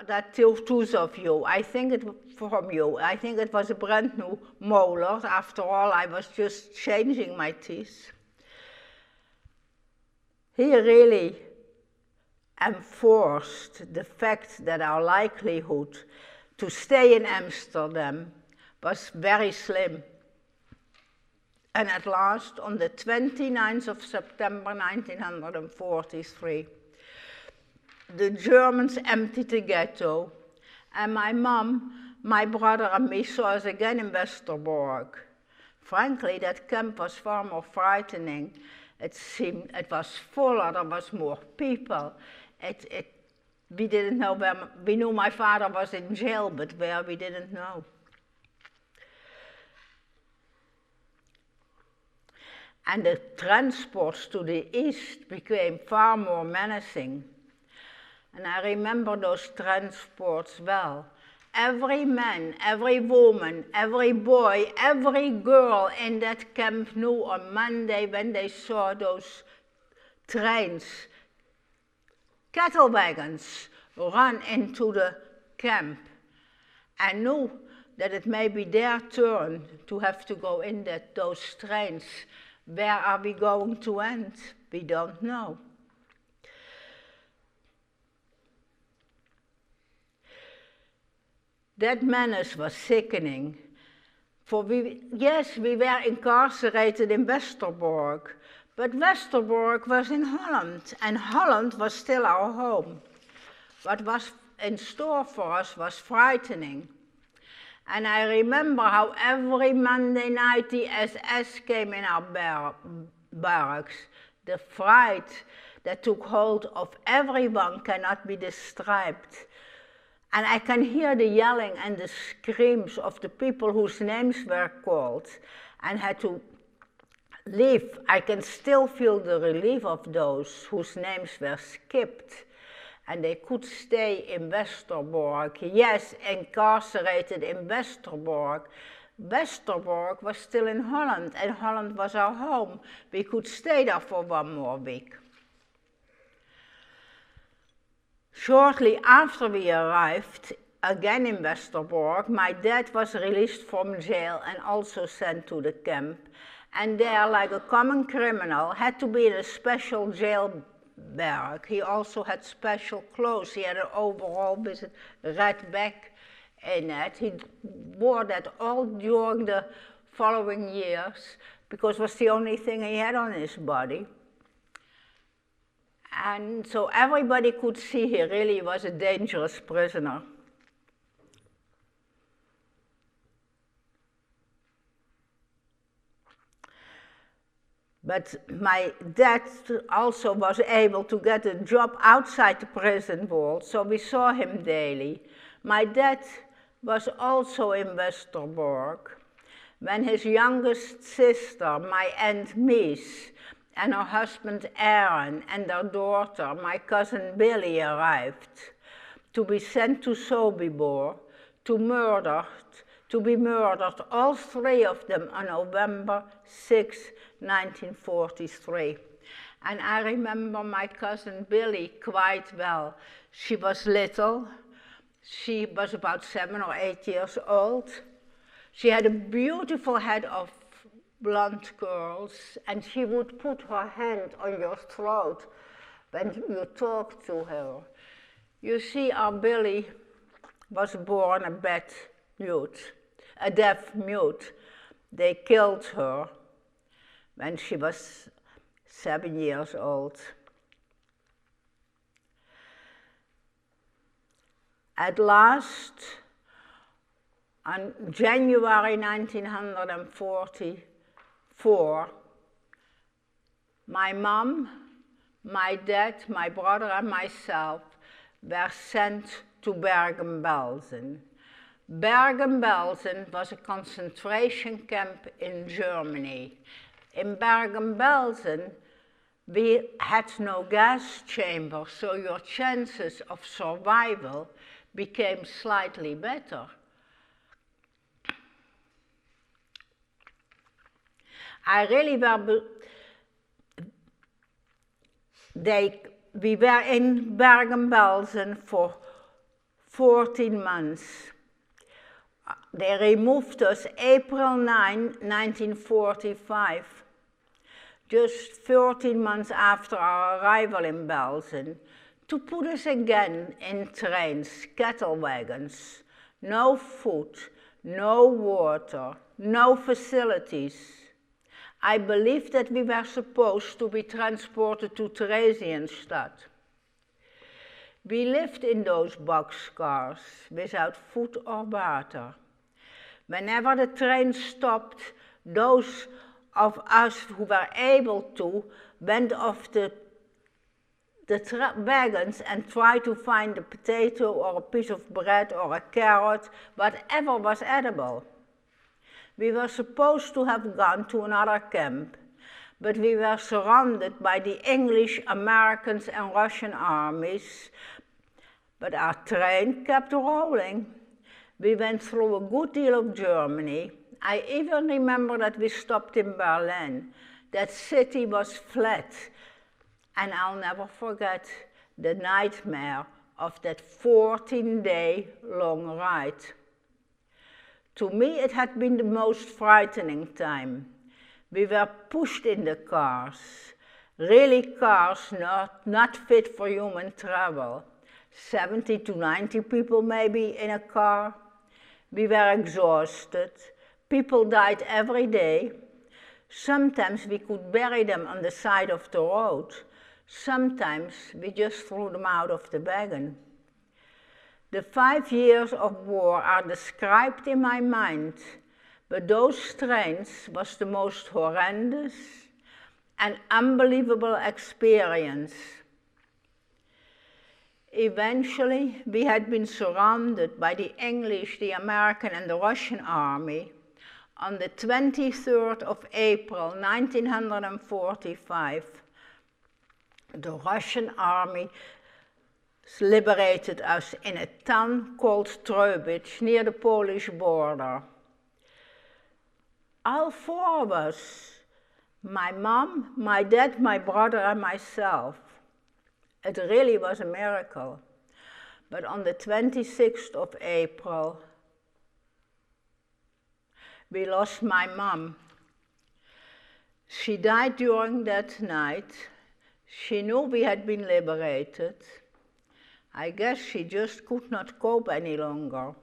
that tooth of you. I think it from you. I think it was a brand new molar. After all, I was just changing my teeth. He really enforced the fact that our likelihood to stay in Amsterdam was very slim. And at last, on the 29th of September 1943, the Germans emptied the ghetto, and my mom, my brother and me saw us again in Westerbork. Frankly, that camp was far more frightening. It seemed it was fuller, there was more people. We didn't know where, we knew my father was in jail, but where we didn't know. And the transports to the east became far more menacing. And I remember those transports well. Every man, every woman, every boy, every girl in that camp knew on Monday when they saw those trains, cattle wagons, run into the camp, and knew that it may be their turn to have to go in those trains. Where are we going to end? We don't know. That menace was sickening. For we were incarcerated in Westerbork, but Westerbork was in Holland, and Holland was still our home. What was in store for us was frightening. And I remember how every Monday night the SS came in our barracks. The fright that took hold of everyone cannot be described. And I can hear the yelling and the screams of the people whose names were called and had to leave. I can still feel the relief of those whose names were skipped. And they could stay in Westerbork. Yes, incarcerated in Westerbork. Westerbork was still in Holland, and Holland was our home. We could stay there for one more week. Shortly after we arrived, again in Westerbork, my dad was released from jail and also sent to the camp. And there, like a common criminal, had to be in a special jail barrack. He also had special clothes. He had an overall with a red back in it. He wore that all during the following years because it was the only thing he had on his body. And so everybody could see he really was a dangerous prisoner. But my dad also was able to get a job outside the prison walls, so we saw him daily. My dad was also in Westerbork when his youngest sister, my Aunt Mies, and her husband Aaron and their daughter, my cousin Billy, arrived to be sent to Sobibor, to be murdered, all three of them on November 6, 1943. And I remember my cousin Billy quite well. She was little. She was about 7 or 8 years old. She had a beautiful head of blonde curls, and she would put her hand on your throat when you talked to her. You see, our Billy was born a deaf mute. They killed her when she was 7 years old. At last, on January 1944, my mom, my dad, my brother and myself were sent to Bergen-Belsen. Bergen-Belsen was a concentration camp in Germany. In Bergen-Belsen, we had no gas chamber, so your chances of survival became slightly better. We were in Bergen-Belsen for 14 months. They removed us April 9, 1945, just 14 months after our arrival in Belgium, to put us again in trains, cattle wagons. No food, no water, no facilities. I believe that we were supposed to be transported to Theresienstadt. We lived in those boxcars without food or water. Whenever the train stopped, those of us who were able to went off the wagons and tried to find a potato or a piece of bread or a carrot, whatever was edible. We were supposed to have gone to another camp, but we were surrounded by the English, Americans and Russian armies, but our train kept rolling. We went through a good deal of Germany. I even remember that we stopped in Berlin. That city was flat, and I'll never forget the nightmare of that 14-day long ride. To me, it had been the most frightening time. We were pushed in the cars, really cars not fit for human travel. 70 to 90 people maybe in a car. We were exhausted. People died every day. Sometimes we could bury them on the side of the road. Sometimes we just threw them out of the wagon. The 5 years of war are described in my mind, but those trains was the most horrendous and unbelievable experience. Eventually, we had been surrounded by the English, the American and the Russian army. On the 23rd of April 1945, the Russian army liberated us in a town called Tröbitz, near the Polish border. All four of us, my mom, my dad, my brother and myself. It really was a miracle. But on the 26th of April, we lost my mom. She died during that night. She knew we had been liberated. I guess she just could not cope any longer.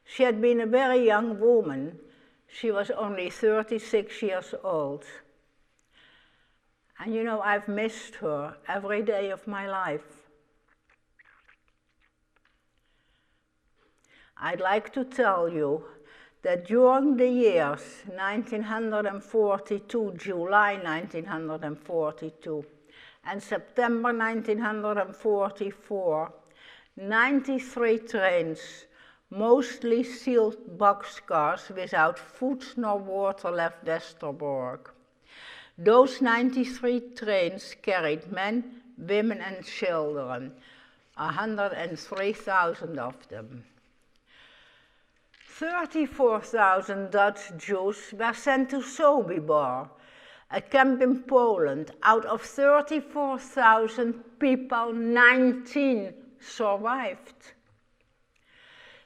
She had been a very young woman. She was only 36 years old. And you know, I've missed her every day of my life. I'd like to tell you that during the years 1942, July 1942, and September 1944, 93 trains, mostly sealed boxcars without food nor water, left Westerbork. Those 93 trains carried men, women and children, 103,000 of them. 34,000 Dutch Jews were sent to Sobibor, a camp in Poland. Out of 34,000 people, 19 survived.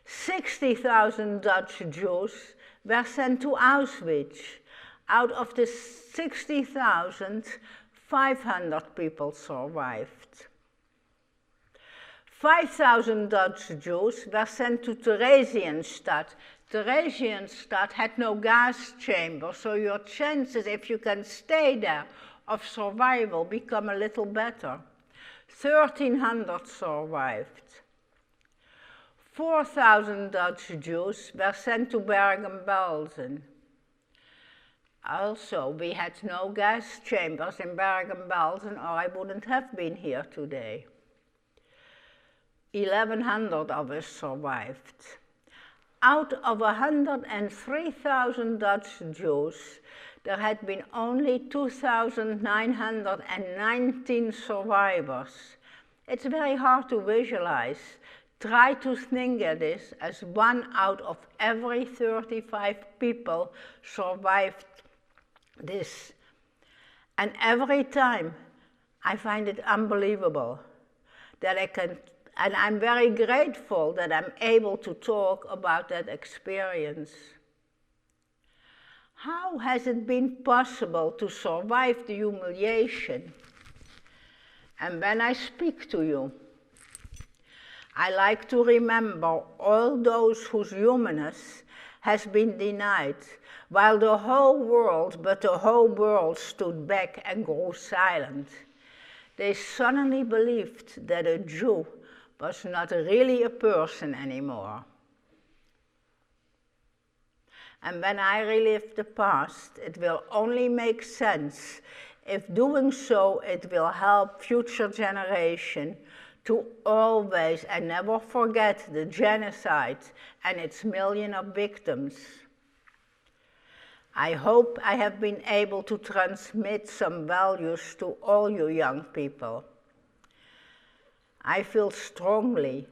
60,000 Dutch Jews were sent to Auschwitz. Out of the 60,000, 500 people survived. 5,000 Dutch Jews were sent to Theresienstadt. Theresienstadt had no gas chamber, so your chances, if you can stay there, of survival become a little better. 1,300 survived. 4,000 Dutch Jews were sent to Bergen-Belsen. Also, we had no gas chambers in Bergen-Belsen, or I wouldn't have been here today. 1,100 of us survived. Out of 103,000 Dutch Jews, there had been only 2,919 survivors. It's very hard to visualize. Try to think of this as 1 out of every 35 people survived this. And every time I find it unbelievable that And I'm very grateful that I'm able to talk about that experience. How has it been possible to survive the humiliation? And when I speak to you, I like to remember all those whose humanness has been denied, while the whole world stood back and grew silent. They suddenly believed that a Jew was not really a person anymore. And when I relive the past, it will only make sense if doing so it will help future generations to always and never forget the genocide and its millions of victims. I hope I have been able to transmit some values to all you young people. I feel strongly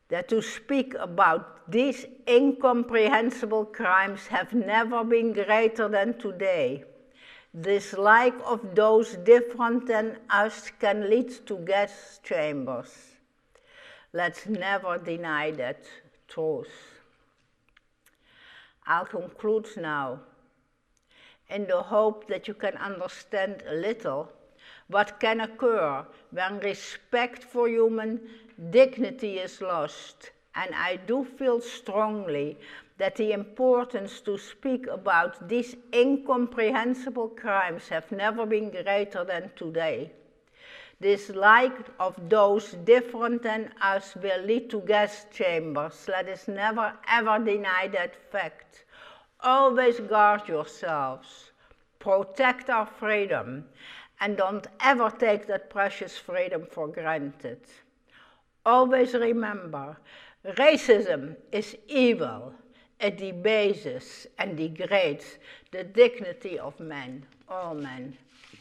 that to speak about these incomprehensible crimes have never been greater than today. Dislike of those different than us can lead to gas chambers. Let's never deny that truth. I'll conclude now in the hope that you can understand a little what can occur when respect for human dignity is lost. And I do feel strongly that the importance to speak about these incomprehensible crimes have never been greater than today. Dislike of those different than us will lead to gas chambers. Let us never ever deny that fact. Always guard yourselves, protect our freedom, and don't ever take that precious freedom for granted. Always remember, racism is evil. It debases and degrades the dignity of men, all men.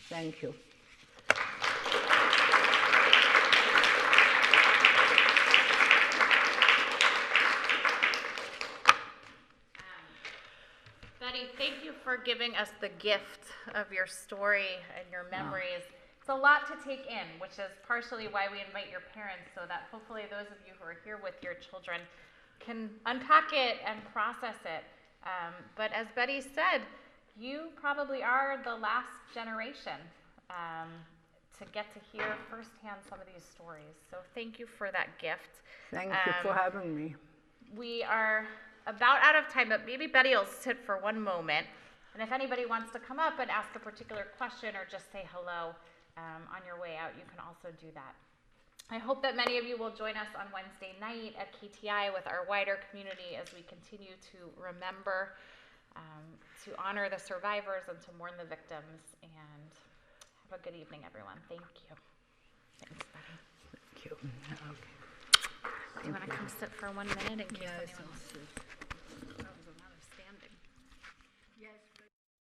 Thank you. Betty, thank you for giving us the gift of your story and your memories. It's a lot to take in, which is partially why we invite your parents, so that hopefully those of you who are here with your children can unpack it and process it. But as Betty said, you probably are the last generation to get to hear firsthand some of these stories. So thank you for that gift. Thank you for having me. We are about out of time, but maybe Betty will sit for one moment. And if anybody wants to come up and ask a particular question or just say hello on your way out, you can also do that. I hope that many of you will join us on Wednesday night at KTI with our wider community as we continue to remember, to honor the survivors and to mourn the victims. And have a good evening, everyone. Thank you. Thanks, Betty. Thank you. Okay. Do you want to come sit for 1 minute in case anyone... I'll sit.